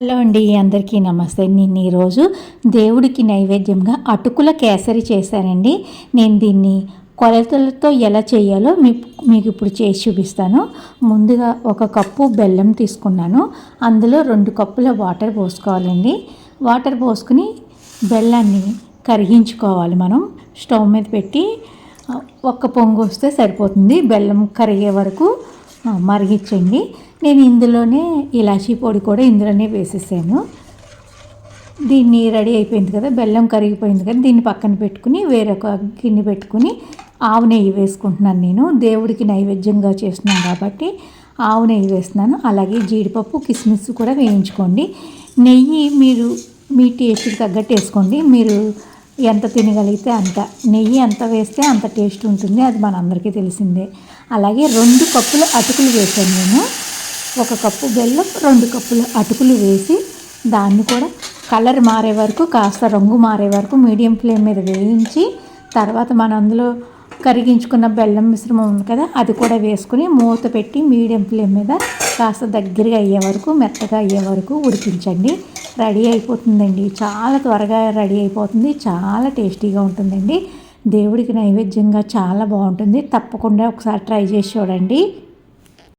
Hello అండి, అందరికీ నమస్తే. నేను ఈరోజు దేవుడికి నైవేద్యంగా అటుకుల కేసరి చేశానండి. నేను దీన్ని కొలతలతో ఎలా చేయాలో మీకు ఇప్పుడు చేసి చూపిస్తాను. ముందుగా ఒక కప్పు బెల్లం తీసుకున్నాను. అందులో 2 కప్పుల వాటర్ పోసుకోవాలండి. వాటర్ పోసుకుని బెల్లాన్ని కరిగించుకోవాలి. మనం స్టవ్ మీద పెట్టి ఒక్క పొంగు వస్తే సరిపోతుంది. బెల్లం కరిగే వరకు మరిగించండి. నేను ఇందులోనే ఇలాచీ పొడి కూడా ఇందులోనే వేసేసాను. దీన్ని రెడీ అయిపోయింది కదా, బెల్లం కరిగిపోయింది కదా, దీన్ని పక్కన పెట్టుకుని వేరొక గిన్నె పెట్టుకుని ఆవు నెయ్యి వేసుకుంటున్నాను. నేను దేవుడికి నైవేద్యంగా చేస్తున్నాను కాబట్టి ఆవు నెయ్యి వేస్తున్నాను. అలాగే జీడిపప్పు కిస్మిస్ కూడా వేయించుకోండి. నెయ్యి మీరు మీ టేస్ట్కి తగ్గట్టు వేసుకోండి. మీరు ఎంత తినగలిగితే అంత, నెయ్యి ఎంత వేస్తే అంత టేస్ట్ ఉంటుంది, అది మనందరికీ తెలిసిందే. అలాగే 2 కప్పుల అటుకులు వేసాను నేను. 1 కప్పు బెల్లం, 2 కప్పుల అటుకులు వేసి దాన్ని కూడా కలర్ మారే వరకు, కాస్త రంగు మారే వరకు మీడియం ఫ్లేమ్ మీద వేయించి, తర్వాత మనం అందులో కరిగించుకున్న బెల్లం మిశ్రమం ఉంది కదా, అది కూడా వేసుకుని మూత పెట్టి మీడియం ఫ్లేమ్ మీద కాస్త దగ్గరగా అయ్యే వరకు, మెత్తగా అయ్యే వరకు ఉడికించండి. రెడీ అయిపోతుందండి. చాలా త్వరగా రెడీ అయిపోతుంది. చాలా టేస్టీగా ఉంటుందండి. దేవుడికి నైవేద్యంగా చాలా బాగుంటుంది. తప్పకుండా ఒకసారి ట్రై చేసి చూడండి.